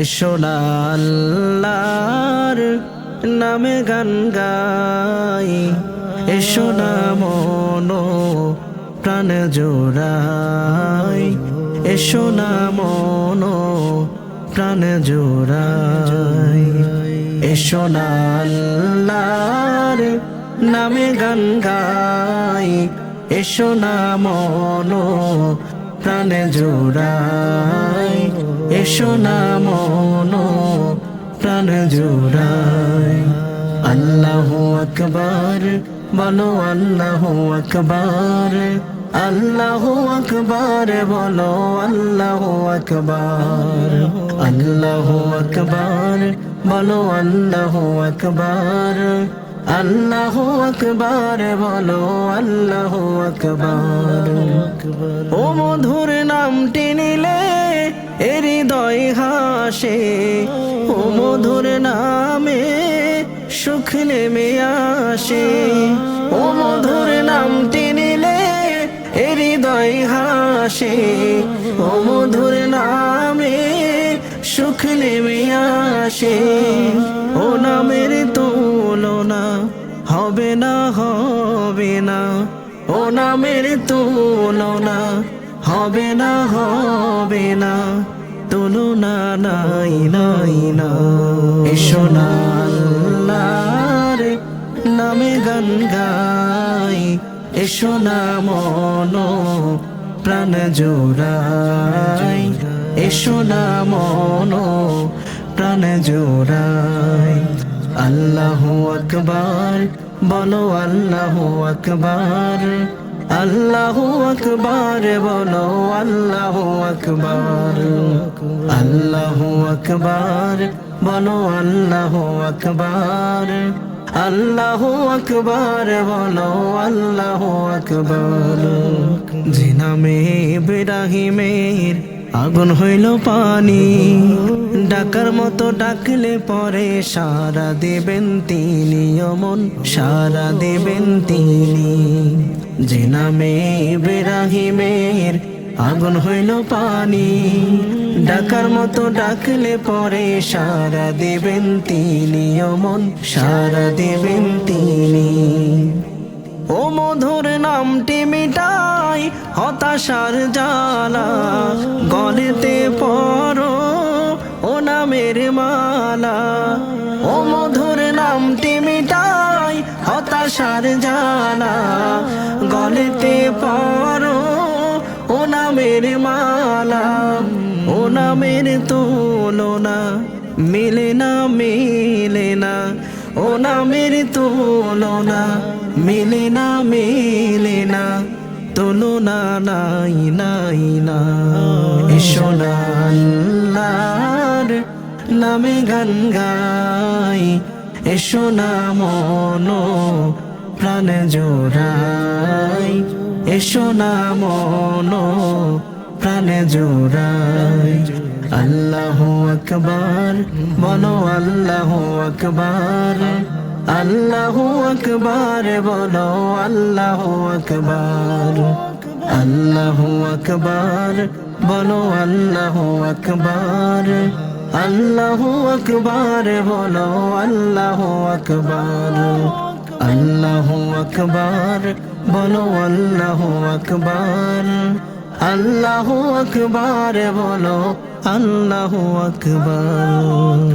এসো না আল্লাহর নামে গান গাই, এসো না মনো প্রাণ জোড়াই, এসো না মনো প্রাণ জোড়াই। এসো না আল্লাহর নামে গান গাই, এসো না মনো প্রাণ জোড়াই, এসো না মনো প্রাণ জোড়াই। আল্লাহু আকবার বলো, আল্লাহু আকবার, আল্লাহু আকবার বলো, আল্লাহু আকবার, আল্লাহু আকবার বলো, আল্লাহু আকবার, আল্লাহু আকবার বলো, আল্লাহু আকবার। ও মধুর নামটি নিলে হৃদয় হাসে, ও মধুর নামে সুখ নেমে আসে, ও মধুর নামটি নিলে হৃদয় হাসে, ও মধুর নামে সুখ নেমে আসে। ও নামের তুলনা হবে না, হবে না, ও নামের তুলনা হবে না, হবে না, তুলনা নাই নাই না। এসো না আল্লাহর নামে গান গাই, এসো না মনো প্রাণ জোড়াই, এসো না মনো প্রাণ জোড়াই। আল্লাহু আকবার বলো, আল্লাহু আকবার, আল্লাহু আকবার বলো, আল্লাহু আকবার, আল্লাহু আকবার বলো, আল্লাহু আকবার, আল্লাহু আকবার বলো, আল্লাহু আকবার। যে নামে ইব্রাহিমের আগুন হইল পানি, ডাকার মতো ডাকলে পরে সারা দেবেন তিনি, অমন সারা দেবেন তিনি। যে নামে ইব্রাহিমের আগুন হইল পানি, ডাকার মতো ডাকলে পরে সারা দেবেন তিনি, অমন সারা দেবেন তিনি। ও মধুর নামটি মিটাই হতাশার জ্বালা, গলেতে পরো ও নামের মালা। ও মধুর নামটি মিটাই হতাশার জ্বালা, গলেতে পরো ও নামের মালা। ও নামের তুলনা মিলে না, মিলে না, ও নামের তুলনা মিলে না, মিলে না, তুলনা নাই নাই না। এসো না আল্লাহর নামে গান গাই, এসো না মনো প্রাণ জোড়াই, এসো না মনো প্রাণ জোড়াই। আল্লাহু আকবার বলো, আল্লাহু আকবার, আল্লাহু আকবার বলো, আল্লাহু আকবার, আল্লাহু আকবার বলো, আল্লাহু আকবার, আল্লাহু আকবার বলো, আল্লাহু আকবার, আল্লাহু আকবার বলো, আল্লাহু আকবার, আল্লাহু আকবার বলো, আল্লাহু আকবার।